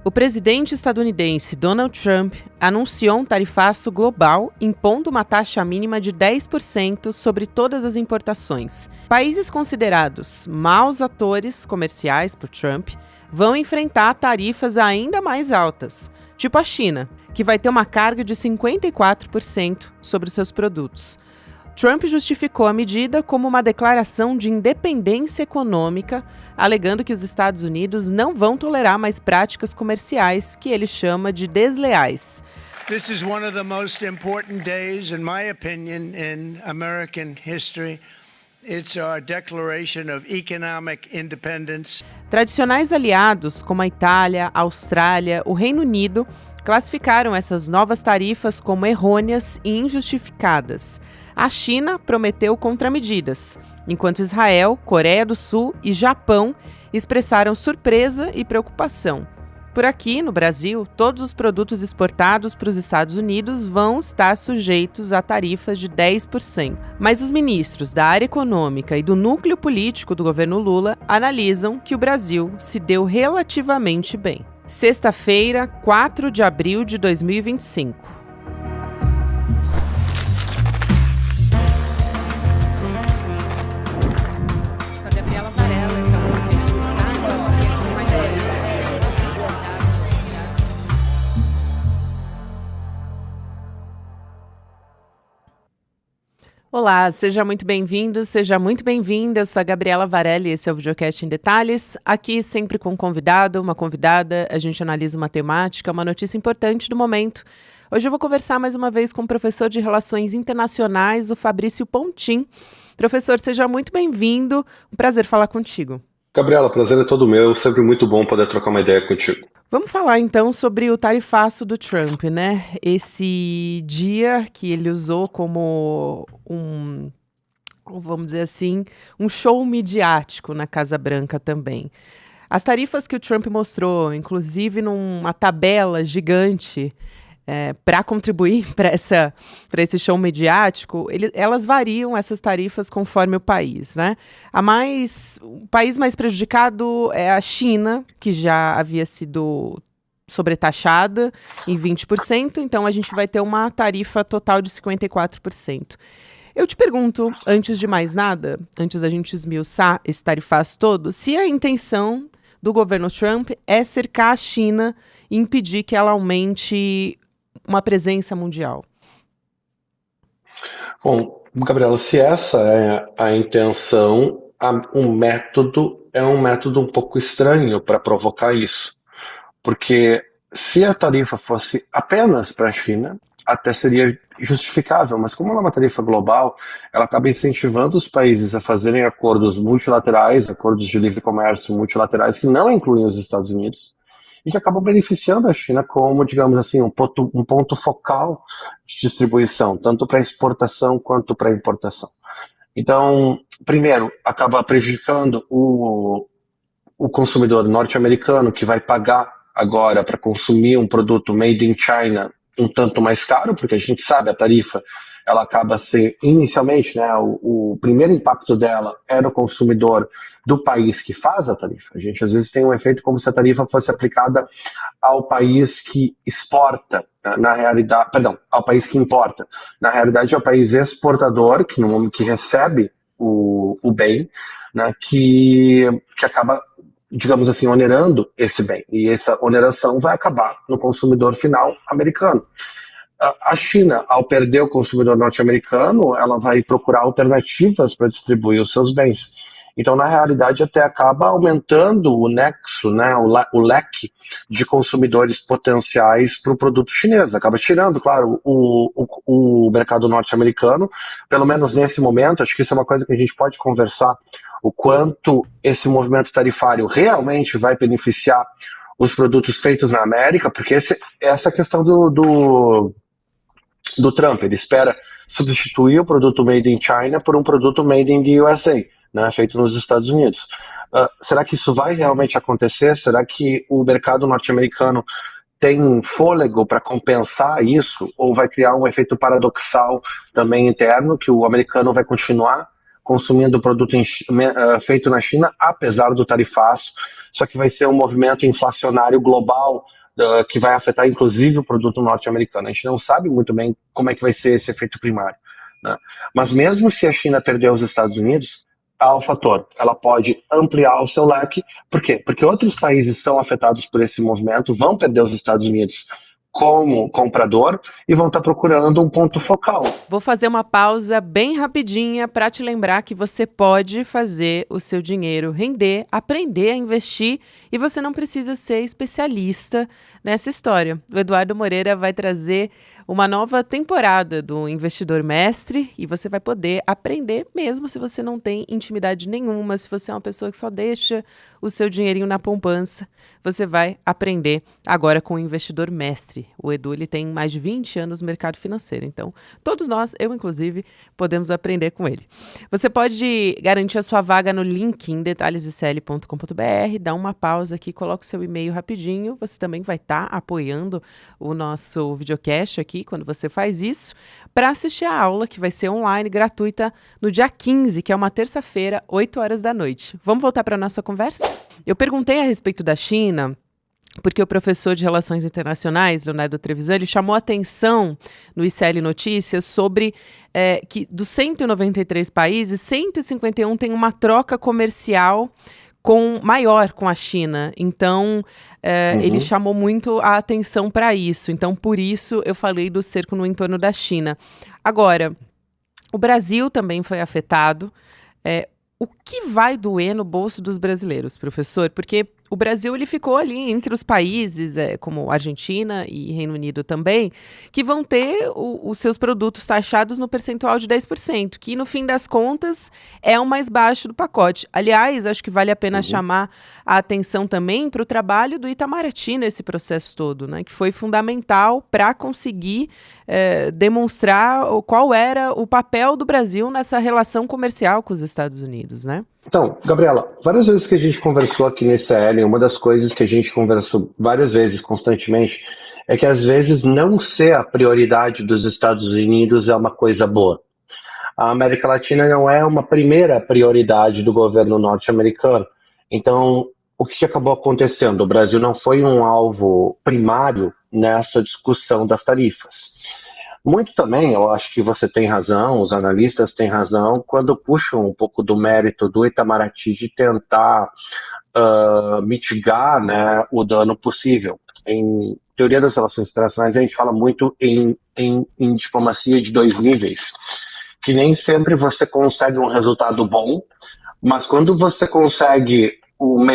O presidente estadunidense Donald Trump anunciou um tarifaço global impondo uma taxa mínima de 10% sobre todas as importações. Países considerados maus atores comerciais por Trump vão enfrentar tarifas ainda mais altas, tipo a China, que vai ter uma carga de 54% sobre os seus produtos. Trump justificou a medida como uma declaração de independência econômica, alegando que os Estados Unidos não vão tolerar mais práticas comerciais que ele chama de desleais. This is one of the most important days, in my opinion, in American history. It's our declaration of economic independence. Tradicionais aliados como a Itália, a Austrália, o Reino Unido classificaram essas novas tarifas como errôneas e injustificadas. A China prometeu contramedidas, enquanto Israel, Coreia do Sul e Japão expressaram surpresa e preocupação. Por aqui, no Brasil, todos os produtos exportados para os Estados Unidos vão estar sujeitos a tarifas de 10%. Mas os ministros da área econômica e do núcleo político do governo Lula analisam que o Brasil se deu relativamente bem. Sexta-feira, 4 de abril de 2025. Olá, seja muito bem-vindo, seja muito bem-vinda. Eu sou a Gabriela Varelli, esse é o Videocast em Detalhes. Aqui sempre com um convidado, uma convidada, a gente analisa uma temática, uma notícia importante do momento. Hoje eu vou conversar mais uma vez com o professor de Relações Internacionais, o Fabrício Pontin. Professor, seja muito bem-vindo, um prazer falar contigo. Gabriela, o prazer é todo meu, sempre muito bom poder trocar uma ideia contigo. Vamos falar então sobre o tarifaço do Trump, né? Esse dia que ele usou como vamos dizer assim, um show midiático na Casa Branca também. As tarifas que o Trump mostrou, inclusive numa tabela gigante, para contribuir para esse show midiático, elas variam, essas tarifas, conforme o país, né? O país mais prejudicado é a China, que já havia sido sobretaxada em 20%, então a gente vai ter uma tarifa total de 54%. Eu te pergunto, antes de mais nada, antes da gente esmiuçar esse tarifaço todo, se a intenção do governo Trump é cercar a China e impedir que ela aumente uma presença mundial. Bom, Gabriela, se essa é a intenção, um método um pouco estranho para provocar isso. Porque se a tarifa fosse apenas para a China, até seria justificável, mas como ela é uma tarifa global, ela acaba incentivando os países a fazerem acordos multilaterais, acordos de livre comércio multilaterais que não incluem os Estados Unidos, e que acabam beneficiando a China como, digamos assim, um ponto focal de distribuição, tanto para exportação quanto para importação. Então, primeiro, acaba prejudicando o consumidor norte-americano, que vai pagar agora para consumir um produto made in China um tanto mais caro, porque a gente sabe a tarifa, ela acaba sendo, inicialmente, né, o primeiro impacto dela é no consumidor do país que faz a tarifa. A gente às vezes tem um efeito como se a tarifa fosse aplicada ao país que exporta, na realidade, perdão, ao país que importa. Na realidade é o país exportador, que no momento que recebe o bem, né, que acaba, digamos assim, onerando esse bem. E essa oneração vai acabar no consumidor final americano. A China, ao perder o consumidor norte-americano, ela vai procurar alternativas para distribuir os seus bens. Então, na realidade, até acaba aumentando o nexo, né, o leque de consumidores potenciais para o produto chinês. Acaba tirando, claro, o mercado norte-americano, pelo menos nesse momento. Acho que isso é uma coisa que a gente pode conversar, o quanto esse movimento tarifário realmente vai beneficiar os produtos feitos na América, porque essa questão do Trump, ele espera substituir o produto made in China por um produto made in the USA, né, feito nos Estados Unidos. Será que isso vai realmente acontecer? Será que o mercado norte-americano tem fôlego para compensar isso? Ou vai criar um efeito paradoxal também interno, que o americano vai continuar consumindo produto feito na China, apesar do tarifaço, só que vai ser um movimento inflacionário global que vai afetar inclusive o produto norte-americano. A gente não sabe muito bem como é que vai ser esse efeito primário, né? Mas mesmo se a China perder os Estados Unidos, há o fator, ela pode ampliar o seu leque. Por quê? Porque outros países são afetados por esse movimento, vão perder os Estados Unidos como comprador e vão estar procurando um ponto focal. Vou fazer uma pausa bem rapidinha para te lembrar que você pode fazer o seu dinheiro render, aprender a investir e você não precisa ser especialista nessa história. O Eduardo Moreira vai trazer uma nova temporada do Investidor Mestre e você vai poder aprender mesmo se você não tem intimidade nenhuma, se você é uma pessoa que só deixa o seu dinheirinho na poupança, você vai aprender agora com o Investidor Mestre. O Edu, ele tem mais de 20 anos no mercado financeiro, então todos nós, eu inclusive, podemos aprender com ele. Você pode garantir a sua vaga no link em detalhesdecl.com.br, dá uma pausa aqui, coloca o seu e-mail rapidinho, você também vai estar apoiando o nosso videocast aqui quando você faz isso, para assistir a aula que vai ser online, gratuita, no dia 15, que é uma terça-feira, 8 horas da noite. Vamos voltar para a nossa conversa? Eu perguntei a respeito da China, porque o professor de Relações Internacionais, Leonardo Trevisan, ele chamou a atenção no ICL Notícias sobre que dos 193 países, 151 têm uma troca comercial maior com a China. Então, ele chamou muito a atenção para isso. Então, por isso, eu falei do cerco no entorno da China. Agora, o Brasil também foi afetado. O que vai doer no bolso dos brasileiros, professor? Porque o Brasil ele ficou ali entre os países, como Argentina e Reino Unido também, que vão ter os seus produtos taxados no percentual de 10%, que no fim das contas é o mais baixo do pacote. Aliás, acho que vale a pena chamar a atenção também para o trabalho do Itamaraty nesse processo todo, né, que foi fundamental para conseguir demonstrar qual era o papel do Brasil nessa relação comercial com os Estados Unidos, né? Então, Gabriela, várias vezes que a gente conversou aqui no ICL, uma das coisas que a gente conversou várias vezes, constantemente, é que às vezes não ser a prioridade dos Estados Unidos é uma coisa boa. A América Latina não é uma primeira prioridade do governo norte-americano. Então, o que acabou acontecendo? O Brasil não foi um alvo primário nessa discussão das tarifas. Muito também, eu acho que você tem razão, os analistas têm razão, quando puxam um pouco do mérito do Itamaraty de tentar mitigar, né, o dano possível. Em teoria das relações internacionais, a gente fala muito em diplomacia de dois níveis, que nem sempre você consegue um resultado bom, mas quando você consegue o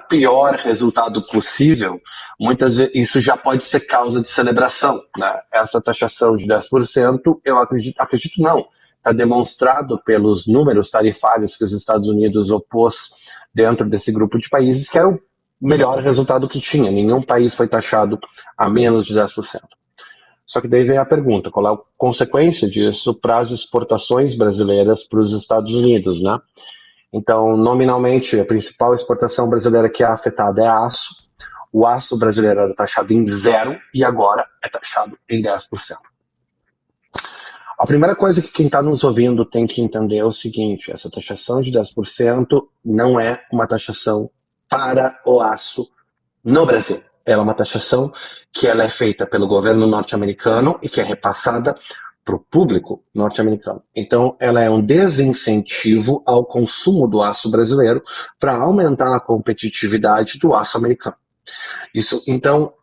pior resultado possível, muitas vezes isso já pode ser causa de celebração, né? Essa taxação de 10%, eu acredito não, está demonstrado pelos números tarifários que os Estados Unidos opôs dentro desse grupo de países, que era o melhor resultado que tinha. Nenhum país foi taxado a menos de 10%. Só que daí vem a pergunta, qual é a consequência disso para as exportações brasileiras para os Estados Unidos, né? Então, nominalmente, a principal exportação brasileira que é afetada é aço. O aço brasileiro era taxado em 0% e agora é taxado em 10%. A primeira coisa que quem está nos ouvindo tem que entender é o seguinte, essa taxação de 10% não é uma taxação para o aço no Brasil. Ela é uma taxação que ela é feita pelo governo norte-americano e que é repassada para o público norte-americano. Então, ela é um desincentivo ao consumo do aço brasileiro para aumentar a competitividade do aço americano. Isso, então,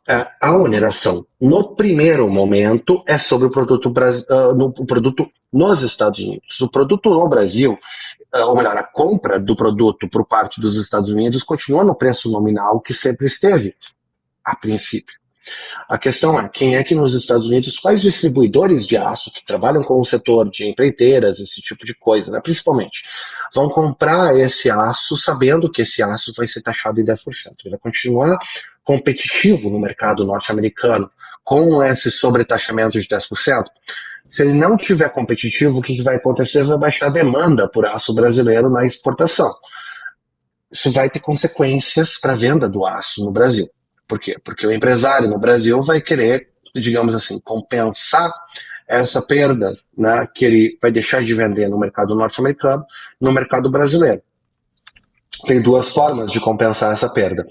a oneração, no primeiro momento, é sobre o produto nos Estados Unidos. O produto no Brasil, ou melhor, a compra do produto por parte dos Estados Unidos continua no preço nominal que sempre esteve, a princípio. A questão é, quem é que nos Estados Unidos, quais distribuidores de aço que trabalham com o setor de empreiteiras, esse tipo de coisa, né, principalmente, vão comprar esse aço sabendo que esse aço vai ser taxado em 10%. Ele vai continuar competitivo no mercado norte-americano com esse sobretaxamento de 10%. Se ele não tiver competitivo, o que vai acontecer? Vai baixar a demanda por aço brasileiro na exportação. Isso vai ter consequências para a venda do aço no Brasil. Por quê? Porque o empresário no Brasil vai querer, digamos assim, compensar essa perda, né, que ele vai deixar de vender no mercado norte-americano, no mercado brasileiro. Tem duas formas de compensar essa perda.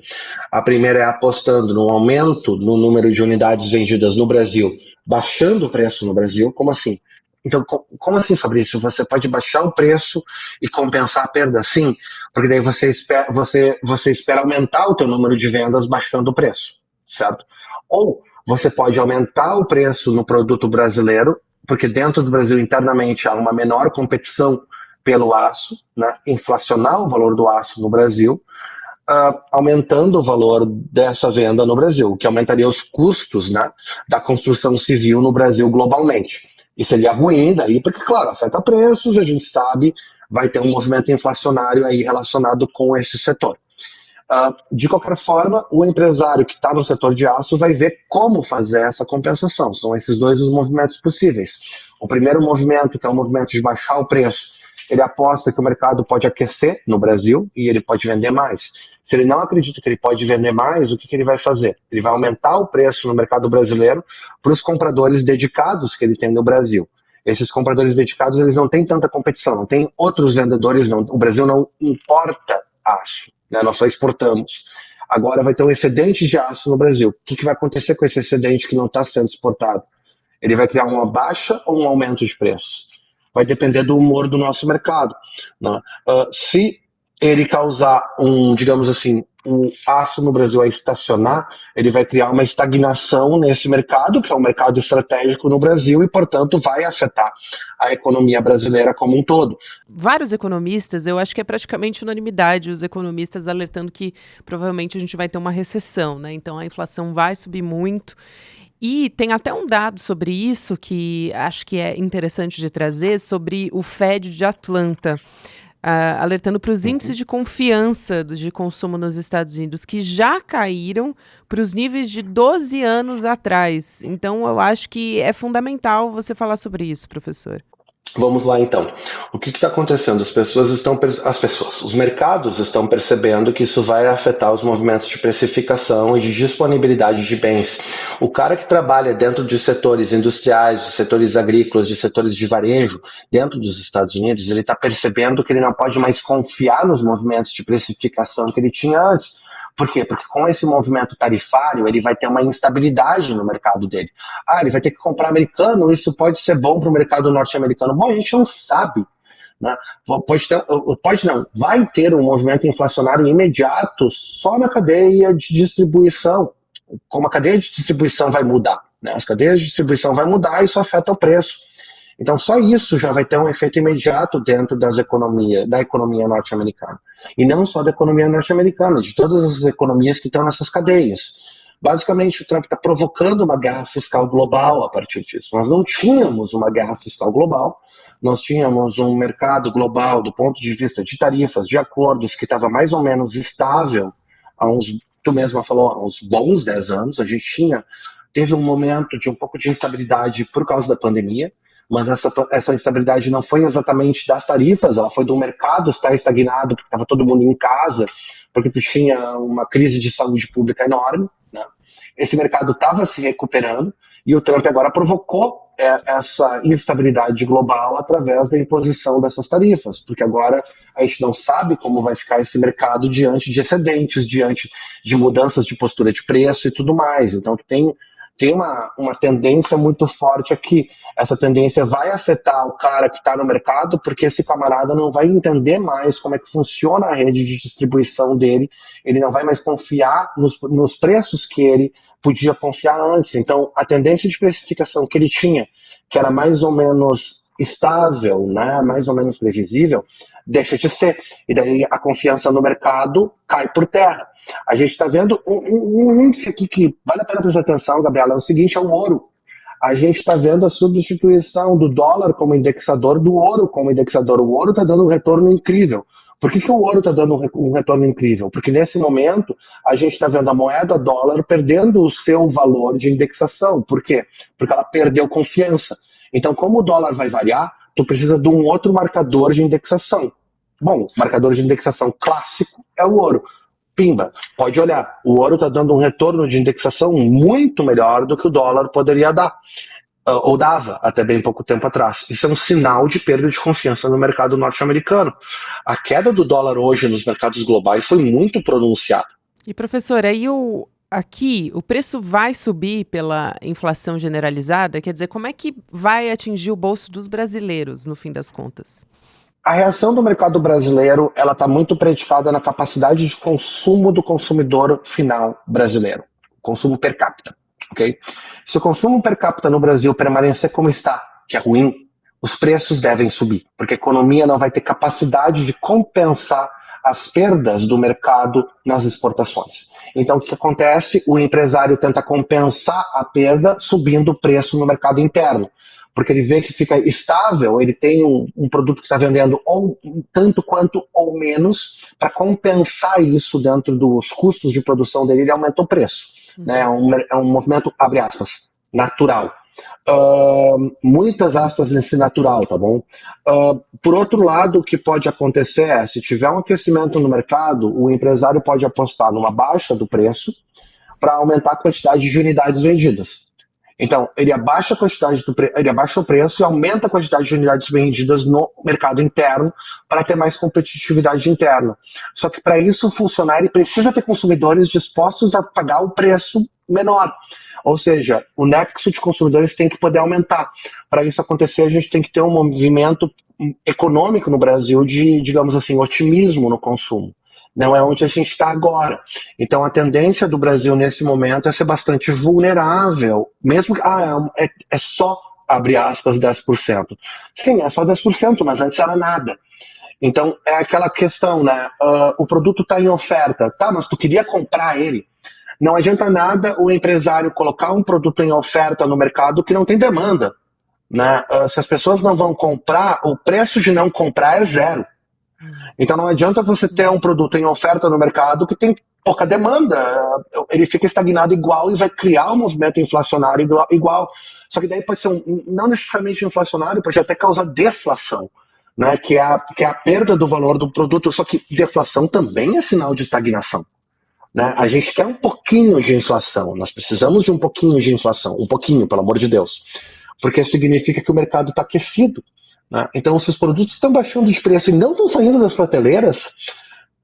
A primeira é apostando no aumento no número de unidades vendidas no Brasil, baixando o preço no Brasil. Como assim? Então, como assim, Fabrício? Você pode baixar o preço e compensar a perda? Sim, porque daí você espera aumentar o teu número de vendas baixando o preço, certo? Ou você pode aumentar o preço no produto brasileiro, porque dentro do Brasil internamente há uma menor competição pelo aço, né? Inflacionar o valor do aço no Brasil, aumentando o valor dessa venda no Brasil, o que aumentaria os custos, né, da construção civil no Brasil globalmente. Isso seria ruim daí, porque, claro, afeta preços, a gente sabe, vai ter um movimento inflacionário aí relacionado com esse setor. De qualquer forma, o empresário que está no setor de aço vai ver como fazer essa compensação. São esses dois os movimentos possíveis. O primeiro movimento, que é o movimento de baixar o preço, ele aposta que o mercado pode aquecer no Brasil e ele pode vender mais. Se ele não acredita que ele pode vender mais, o que ele vai fazer? Ele vai aumentar o preço no mercado brasileiro para os compradores dedicados que ele tem no Brasil. Esses compradores dedicados, eles não têm tanta competição, não tem outros vendedores, não. O Brasil não importa aço, né? Nós só exportamos. Agora vai ter um excedente de aço no Brasil. O que vai acontecer com esse excedente que não está sendo exportado? Ele vai criar uma baixa ou um aumento de preços? Vai depender do humor do nosso mercado, né? Se ele causar digamos assim, o aço no Brasil a estacionar, ele vai criar uma estagnação nesse mercado, que é um mercado estratégico no Brasil, e, portanto, vai afetar a economia brasileira como um todo. Vários economistas, eu acho que é praticamente unanimidade, os economistas alertando que provavelmente a gente vai ter uma recessão, né? Então a inflação vai subir muito. E tem até um dado sobre isso que acho que é interessante de trazer, sobre o Fed de Atlanta, alertando para os índices de confiança de consumo nos Estados Unidos, que já caíram para os níveis de 12 anos atrás. Então, eu acho que é fundamental você falar sobre isso, professor. Vamos lá, então. O que está acontecendo? Os mercados estão percebendo que isso vai afetar os movimentos de precificação e de disponibilidade de bens. O cara que trabalha dentro de setores industriais, de setores agrícolas, de setores de varejo, dentro dos Estados Unidos, ele está percebendo que ele não pode mais confiar nos movimentos de precificação que ele tinha antes. Por quê? Porque com esse movimento tarifário, ele vai ter uma instabilidade no mercado dele. Ele vai ter que comprar americano, isso pode ser bom para o mercado norte-americano. Bom, a gente não sabe, né? Vai ter um movimento inflacionário imediato só na cadeia de distribuição. Como a cadeia de distribuição vai mudar, né? As cadeias de distribuição vai mudar e isso afeta o preço. Então, só isso já vai ter um efeito imediato dentro da economia norte-americana. E não só da economia norte-americana, de todas as economias que estão nessas cadeias. Basicamente, o Trump está provocando uma guerra fiscal global a partir disso. Nós não tínhamos uma guerra fiscal global, nós tínhamos um mercado global do ponto de vista de tarifas, de acordos, que estava mais ou menos estável tu mesma falou, há uns bons 10 anos. A gente teve um momento de um pouco de instabilidade por causa da pandemia, mas essa instabilidade não foi exatamente das tarifas, ela foi do mercado estar estagnado, porque estava todo mundo em casa, porque tu tinha uma crise de saúde pública enorme, né? Esse mercado estava se recuperando e o Trump agora provocou essa instabilidade global através da imposição dessas tarifas, porque agora a gente não sabe como vai ficar esse mercado diante de excedentes, diante de mudanças de postura de preço e tudo mais. Então tem uma tendência muito forte aqui. Essa tendência vai afetar o cara que está no mercado, porque esse camarada não vai entender mais como é que funciona a rede de distribuição dele, ele não vai mais confiar nos preços que ele podia confiar antes. Então, a tendência de precificação que ele tinha, que era mais ou menos estável, né, mais ou menos previsível, deixa de ser. E daí a confiança no mercado cai por terra. A gente está vendo um índice aqui que vale a pena prestar atenção, Gabriela, é o seguinte, é o ouro. A gente está vendo a substituição do dólar como indexador do ouro como indexador. O ouro está dando um retorno incrível. Por que o ouro está dando um retorno incrível? Porque nesse momento a gente está vendo a moeda dólar perdendo o seu valor de indexação. Por quê? Porque ela perdeu confiança. Então, como o dólar vai variar, tu precisa de um outro marcador de indexação. Bom, o marcador de indexação clássico é o ouro. Pimba, pode olhar, o ouro está dando um retorno de indexação muito melhor do que o dólar poderia dar. ou dava até bem pouco tempo atrás. Isso é um sinal de perda de confiança no mercado norte-americano. A queda do dólar hoje nos mercados globais foi muito pronunciada. E professor, aí aqui o preço vai subir pela inflação generalizada? Quer dizer, como é que vai atingir o bolso dos brasileiros, no fim das contas? A reação do mercado brasileiro ela está muito predicada na capacidade de consumo do consumidor final brasileiro, consumo per capita, ok? Se o consumo per capita no Brasil permanecer como está, que é ruim, os preços devem subir, porque a economia não vai ter capacidade de compensar as perdas do mercado nas exportações. Então, o que acontece? O empresário tenta compensar a perda subindo o preço no mercado interno, porque ele vê que fica estável, ele tem um produto que está vendendo ou tanto quanto ou menos, para compensar isso dentro dos custos de produção dele, ele aumenta o preço. Né? É um movimento, abre aspas, natural. Muitas aspas nesse natural, tá bom? Por outro lado, o que pode acontecer é, se tiver um aquecimento no mercado, o empresário pode apostar numa baixa do preço para aumentar a quantidade de unidades vendidas. Então, ele abaixa ele abaixa o preço e aumenta a quantidade de unidades vendidas no mercado interno para ter mais competitividade interna. Só que para isso funcionar, ele precisa ter consumidores dispostos a pagar o preço menor. Ou seja, o nexo de consumidores tem que poder aumentar. Para isso acontecer, a gente tem que ter um movimento econômico no Brasil de, digamos assim, otimismo no consumo. Não é onde a gente está agora. Então, a tendência do Brasil nesse momento é ser bastante vulnerável, mesmo que é só, abre aspas, 10%. Sim, é só 10%, mas antes era nada. Então, é aquela questão, né? O produto está em oferta, tá, mas tu queria comprar ele. Não adianta nada o empresário colocar um produto em oferta no mercado que não tem demanda. Né? Se as pessoas não vão comprar, o preço de não comprar é zero. Então não adianta você ter um produto em oferta no mercado que tem pouca demanda, ele fica estagnado igual e vai criar um movimento inflacionário igual. Só que daí pode ser não necessariamente inflacionário, pode até causar deflação, né? Que é a perda do valor do produto, só que deflação também é sinal de estagnação. Né? A gente quer um pouquinho de inflação, nós precisamos de um pouquinho de inflação, um pouquinho, pelo amor de Deus, porque significa que o mercado está aquecido. Né? Então, se os produtos estão baixando de preço e não estão saindo das prateleiras,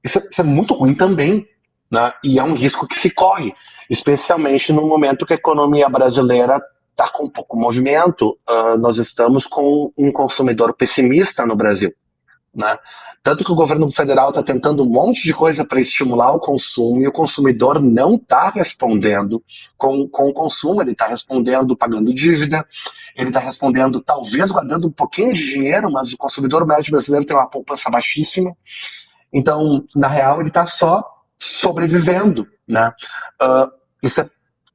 isso é muito ruim também. Né? E é um risco que se corre, especialmente no momento que a economia brasileira está com pouco movimento. Nós estamos com um consumidor pessimista no Brasil. Né? Tanto que o governo federal está tentando um monte de coisa para estimular o consumo e o consumidor não está respondendo com o consumo, ele está respondendo pagando dívida, ele está respondendo talvez guardando um pouquinho de dinheiro, mas o consumidor médio brasileiro tem uma poupança baixíssima, então na real ele está só sobrevivendo. Né?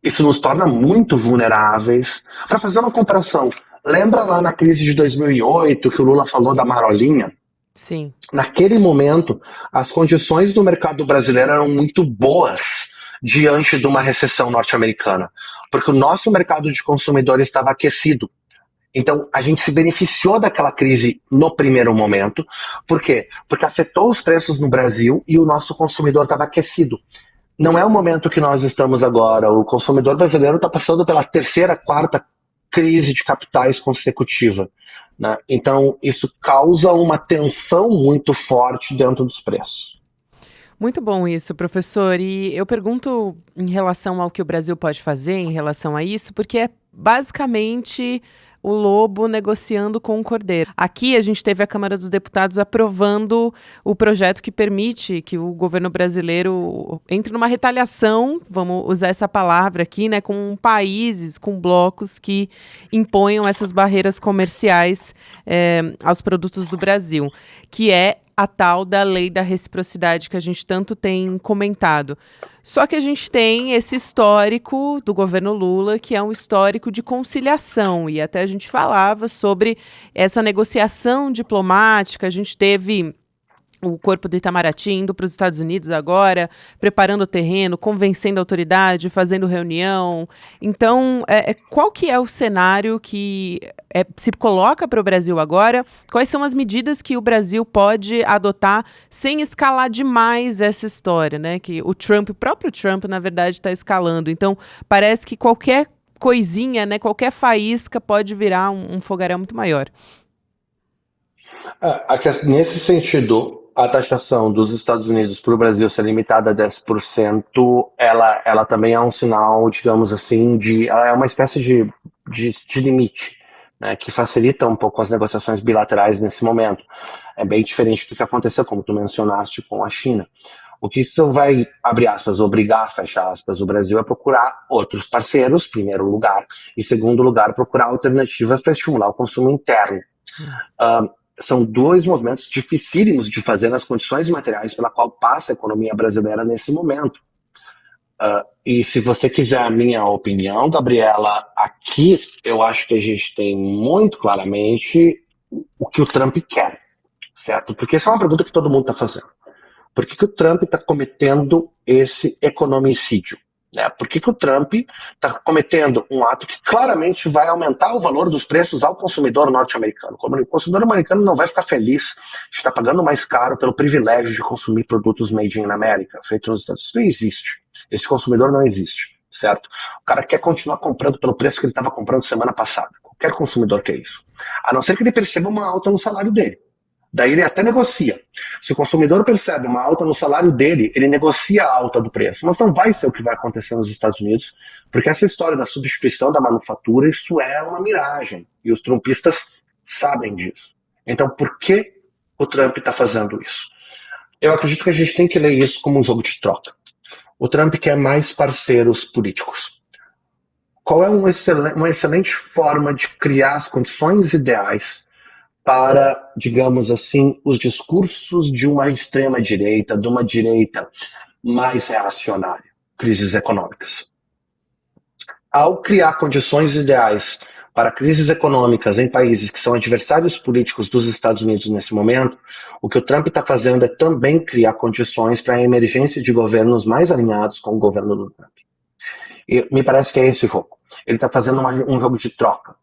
Isso nos torna muito vulneráveis. Para fazer uma comparação, lembra lá na crise de 2008 que o Lula falou da marolinha? Sim. Naquele momento, as condições do mercado brasileiro eram muito boas diante de uma recessão norte-americana, porque o nosso mercado de consumidores estava aquecido. Então, a gente se beneficiou daquela crise no primeiro momento. Por quê? Porque afetou os preços no Brasil e o nosso consumidor estava aquecido. Não é o momento que nós estamos agora. O consumidor brasileiro está passando pela terceira, quarta crise de capitais consecutiva. Né? Então, isso causa uma tensão muito forte dentro dos preços. Muito bom isso, professor. E eu pergunto em relação ao que o Brasil pode fazer em relação a isso, porque é basicamente o lobo negociando com o cordeiro. Aqui a gente teve a Câmara dos Deputados aprovando o projeto que permite que o governo brasileiro entre numa retaliação, vamos usar essa palavra aqui, né, com países, com blocos que imponham essas barreiras comerciais aos produtos do Brasil, que é a tal da lei da reciprocidade que a gente tanto tem comentado. Só que a gente tem esse histórico do governo Lula, que é um histórico de conciliação, e até a gente falava sobre essa negociação diplomática. A gente teve o corpo do Itamaraty indo para os Estados Unidos agora, preparando o terreno, convencendo a autoridade, fazendo reunião. Então, qual que é o cenário que se coloca para o Brasil agora? Quais são as medidas que o Brasil pode adotar sem escalar demais essa história, né? Que o próprio Trump, na verdade, está escalando. Então, parece que qualquer coisinha, né, qualquer faísca pode virar um fogaréu muito maior. Nesse sentido, a taxação dos Estados Unidos para o Brasil ser limitada a 10%, ela também é um sinal, digamos assim, ela é uma espécie de limite, né, que facilita um pouco as negociações bilaterais nesse momento. É bem diferente do que aconteceu, como tu mencionaste, com a China. O que isso vai, abre aspas, obrigar, fecha aspas, o Brasil a procurar outros parceiros, primeiro lugar, e segundo lugar, procurar alternativas para estimular o consumo interno. São dois movimentos dificílimos de fazer nas condições materiais pela qual passa a economia brasileira nesse momento. E se você quiser a minha opinião, Gabriela, aqui eu acho que a gente tem muito claramente o que o Trump quer, certo? Porque essa é uma pergunta que todo mundo está fazendo. Por que o Trump está cometendo esse economicídio? Por que o Trump está cometendo um ato que claramente vai aumentar o valor dos preços ao consumidor norte-americano? O consumidor americano não vai ficar feliz de estar pagando mais caro pelo privilégio de consumir produtos made in America, feitos nos Estados Unidos. Isso não existe. Esse consumidor não existe, certo? O cara quer continuar comprando pelo preço que ele estava comprando semana passada. Qualquer consumidor quer isso. A não ser que ele perceba uma alta no salário dele. Daí ele até negocia. Se o consumidor percebe uma alta no salário dele, ele negocia a alta do preço. Mas não vai ser o que vai acontecer nos Estados Unidos, porque essa história da substituição da manufatura, isso é uma miragem. E os trumpistas sabem disso. Então, por que o Trump está fazendo isso? Eu acredito que a gente tem que ler isso como um jogo de troca. O Trump quer mais parceiros políticos. Qual é uma excelente forma de criar as condições ideais para, digamos assim, os discursos de uma extrema-direita, de uma direita mais reacionária, crises econômicas? Ao criar condições ideais para crises econômicas em países que são adversários políticos dos Estados Unidos nesse momento, o que o Trump está fazendo é também criar condições para a emergência de governos mais alinhados com o governo do Trump. E me parece que é esse o jogo. Ele está fazendo um jogo de troca.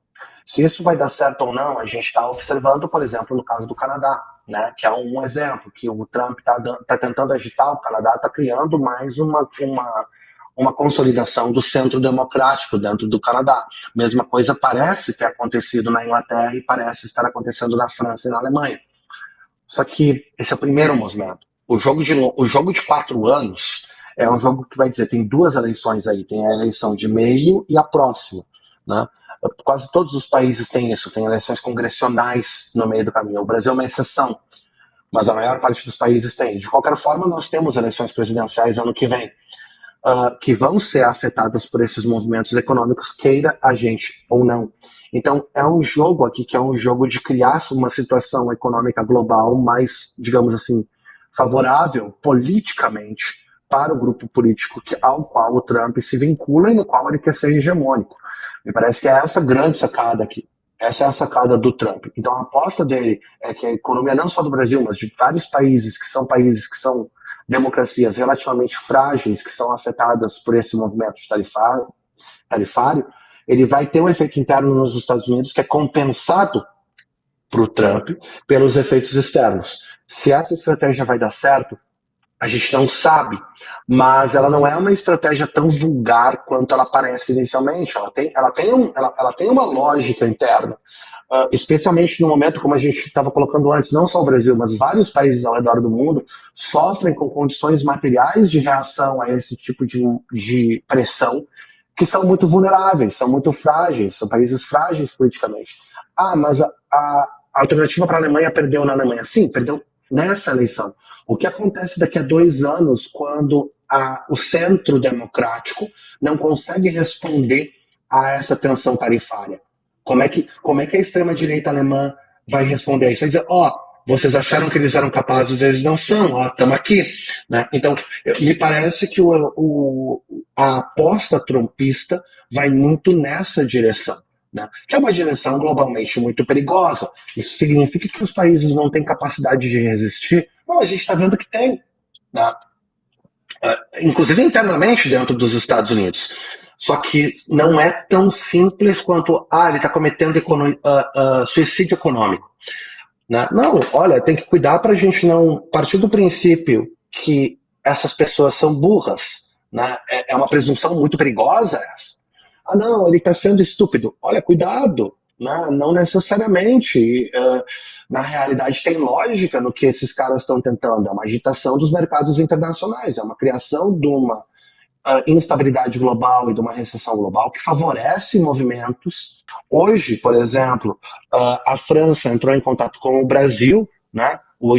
Se isso vai dar certo ou não, a gente está observando, por exemplo, no caso do Canadá, né, que é um exemplo, que o Trump está tentando agitar, o Canadá está criando mais uma consolidação do centro democrático dentro do Canadá. Mesma coisa parece ter acontecido na Inglaterra e parece estar acontecendo na França e na Alemanha. Só que esse é o primeiro movimento. O jogo de 4 anos é um jogo que vai dizer, tem 2 eleições aí, tem a eleição de meio e a próxima. Né? Quase todos os países têm isso, tem eleições congressionais no meio do caminho. O Brasil é uma exceção, mas a maior parte dos países tem. De qualquer forma, nós temos eleições presidenciais ano que vem, que vão ser afetadas por esses movimentos econômicos, queira a gente ou não. Então, é um jogo aqui que é um jogo de criar uma situação econômica global mais, digamos assim, favorável politicamente para o grupo político ao qual o Trump se vincula e no qual ele quer ser hegemônico. Me parece que é essa grande sacada aqui. Essa é a sacada do Trump. Então a aposta dele é que a economia não só do Brasil, mas de vários países que são democracias relativamente frágeis, que são afetadas por esse movimento tarifário, ele vai ter um efeito interno nos Estados Unidos que é compensado para o Trump pelos efeitos externos. Se essa estratégia vai dar certo, a gente não sabe, mas ela não é uma estratégia tão vulgar quanto ela parece inicialmente. Ela tem uma lógica interna, especialmente no momento, como a gente estava colocando antes, não só o Brasil, mas vários países ao redor do mundo sofrem com condições materiais de reação a esse tipo de pressão, que são muito vulneráveis, são muito frágeis, são países frágeis politicamente. Mas a alternativa para a Alemanha perdeu na Alemanha. Sim, perdeu nessa eleição. O que acontece daqui a 2 anos quando o centro democrático não consegue responder a essa tensão tarifária? Como é que a extrema-direita alemã vai responder a isso? Vai dizer, vocês acharam que eles eram capazes, eles não são, estamos aqui. Né? Então, me parece que a aposta trumpista vai muito nessa direção. Né? Que é uma direção globalmente muito perigosa. Isso significa que os países não têm capacidade de resistir? Não, a gente está vendo que tem. Né? Inclusive internamente dentro dos Estados Unidos. Só que não é tão simples quanto, ele está cometendo suicídio econômico. Né? Não, olha, tem que cuidar para a gente não partir do princípio que essas pessoas são burras. Né? É uma presunção muito perigosa essa. não, ele está sendo estúpido. Olha, cuidado, né? Não necessariamente. Na realidade, tem lógica no que esses caras estão tentando. É uma agitação dos mercados internacionais, é uma criação de uma instabilidade global e de uma recessão global que favorece movimentos. Hoje, por exemplo, a França entrou em contato com o Brasil, né? O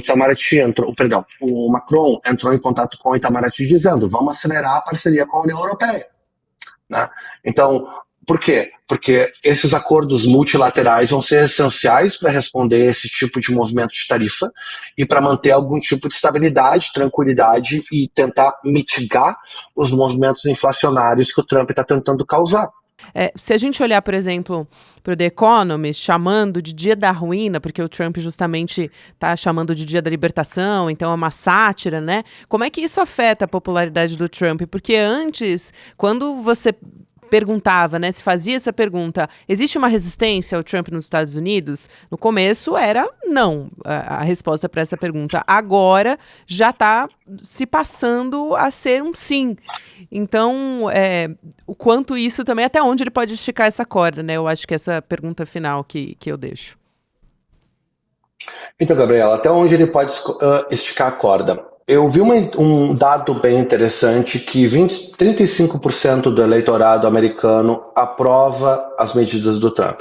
Macron entrou em contato com o Itamaraty dizendo: vamos acelerar a parceria com a União Europeia, né? Então, por quê? Porque esses acordos multilaterais vão ser essenciais para responder esse tipo de movimento de tarifa e para manter algum tipo de estabilidade, tranquilidade e tentar mitigar os movimentos inflacionários que o Trump está tentando causar. Se a gente olhar, por exemplo, para o The Economist, chamando de dia da ruína, porque o Trump justamente está chamando de dia da libertação, então é uma sátira, né? Como é que isso afeta a popularidade do Trump? Porque antes, quando você perguntava, né, se fazia essa pergunta, existe uma resistência ao Trump nos Estados Unidos? No começo era não, a resposta para essa pergunta. Agora já está se passando a ser um sim. Então, o quanto isso também, até onde ele pode esticar essa corda, né? Eu acho que essa pergunta final que eu deixo. Então, Gabriela, até onde ele pode esticar a corda? Eu vi um dado bem interessante que 35% do eleitorado americano aprova as medidas do Trump.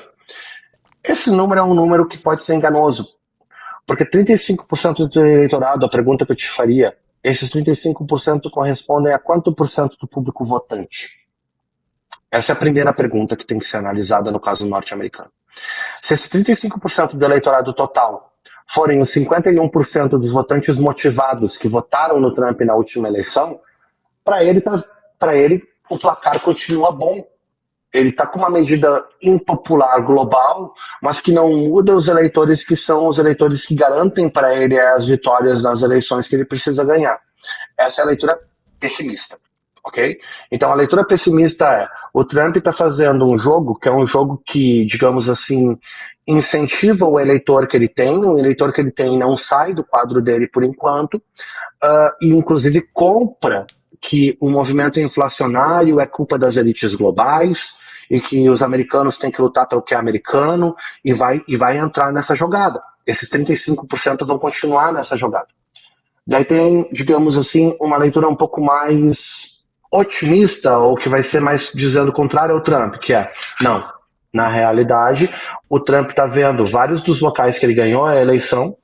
Esse número é um número que pode ser enganoso, porque 35% do eleitorado, a pergunta que eu te faria, esses 35% correspondem a quanto por cento do público votante? Essa é a primeira pergunta que tem que ser analisada no caso norte-americano. Se esses 35% do eleitorado total forem os 51% dos votantes motivados que votaram no Trump na última eleição, para ele o placar continua bom. Ele está com uma medida impopular global, mas que não muda os eleitores que são os eleitores que garantem para ele as vitórias nas eleições que ele precisa ganhar. Essa é a leitura pessimista. Ok? Então a leitura pessimista é: o Trump está fazendo um jogo que é um jogo que, digamos assim, incentiva o eleitor que ele tem. O eleitor que ele tem não sai do quadro dele por enquanto, e inclusive compra que o movimento inflacionário é culpa das elites globais e que os americanos têm que lutar pelo que é americano e vai entrar nessa jogada. Esses 35% vão continuar nessa jogada. Daí tem, digamos assim, uma leitura um pouco mais otimista, ou que vai ser mais dizendo o contrário ao Trump, que é: não, na realidade, o Trump está vendo vários dos locais que ele ganhou a eleição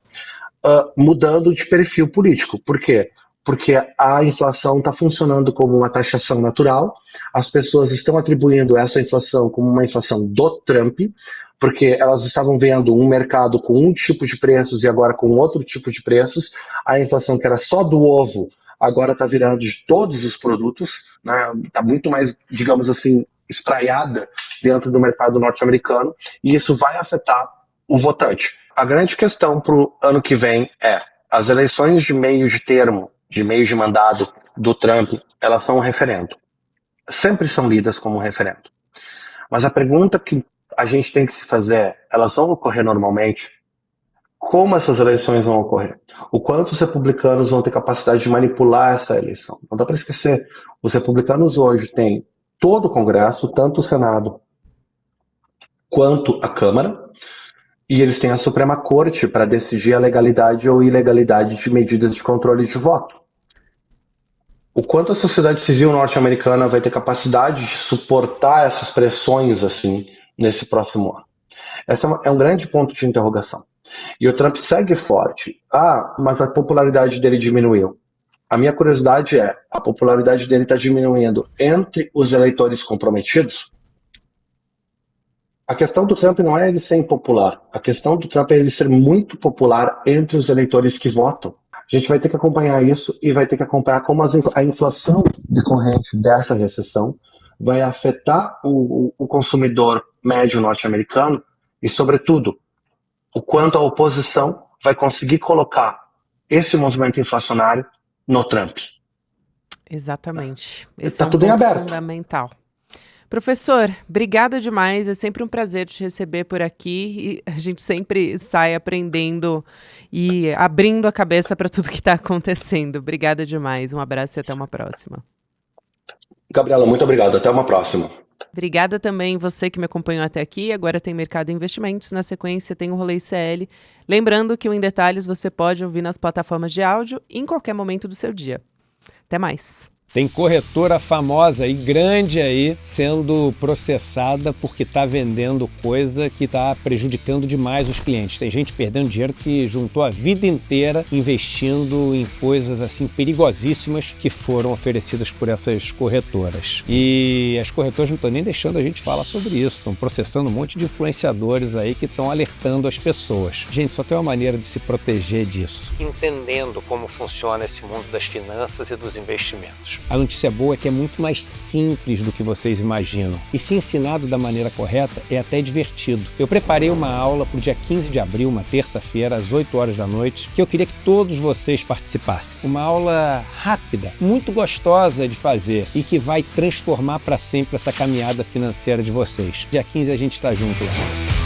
mudando de perfil político. Por quê? Porque a inflação está funcionando como uma taxação natural, as pessoas estão atribuindo essa inflação como uma inflação do Trump, porque elas estavam vendo um mercado com um tipo de preços e agora com outro tipo de preços. A inflação que era só do ovo agora está virando de todos os produtos, né? Está muito mais, digamos assim, espraiada dentro do mercado norte-americano, e isso vai afetar o votante. A grande questão para o ano que vem é: as eleições de meio de termo, de meio de mandato do Trump, elas são um referendo. Sempre são lidas como um referendo. Mas a pergunta que a gente tem que se fazer é: elas vão ocorrer normalmente? Como essas eleições vão ocorrer? O quanto os republicanos vão ter capacidade de manipular essa eleição? Não dá para esquecer, os republicanos hoje têm todo o Congresso, tanto o Senado quanto a Câmara, e eles têm a Suprema Corte para decidir a legalidade ou ilegalidade de medidas de controle de voto. O quanto a sociedade civil norte-americana vai ter capacidade de suportar essas pressões assim nesse próximo ano? Esse é um grande ponto de interrogação. E o Trump segue forte. Mas a popularidade dele diminuiu. A minha curiosidade é: a popularidade dele está diminuindo entre os eleitores comprometidos? A questão do Trump não é ele ser impopular. A questão do Trump é ele ser muito popular entre os eleitores que votam. A gente vai ter que acompanhar isso e vai ter que acompanhar como a inflação decorrente dessa recessão vai afetar o consumidor médio norte-americano e, sobretudo, o quanto a oposição vai conseguir colocar esse movimento inflacionário no Trump. Exatamente. Esse Tá é um tudo em ponto aberto. fundamental. Professor, obrigada demais. É sempre um prazer te receber por aqui. E a gente sempre sai aprendendo e abrindo a cabeça para tudo que está acontecendo. Obrigada demais. Um abraço e até uma próxima. Gabriela, muito obrigado. Até uma próxima. Obrigada também você que me acompanhou até aqui. Agora tem Mercado e Investimentos. Na sequência tem o Rolê ICL. Lembrando que o Em Detalhes você pode ouvir nas plataformas de áudio em qualquer momento do seu dia. Até mais. Tem corretora famosa e grande aí sendo processada porque está vendendo coisa que está prejudicando demais os clientes. Tem gente perdendo dinheiro que juntou a vida inteira investindo em coisas assim perigosíssimas que foram oferecidas por essas corretoras. E as corretoras não estão nem deixando a gente falar sobre isso. Estão processando um monte de influenciadores aí que estão alertando as pessoas. Gente, só tem uma maneira de se proteger disso. Entendendo como funciona esse mundo das finanças e dos investimentos. A notícia boa é que é muito mais simples do que vocês imaginam. E se ensinado da maneira correta, é até divertido. Eu preparei uma aula para o dia 15 de abril, uma terça-feira, às 8 horas da noite, que eu queria que todos vocês participassem. Uma aula rápida, muito gostosa de fazer e que vai transformar para sempre essa caminhada financeira de vocês. Dia 15 a gente está junto lá.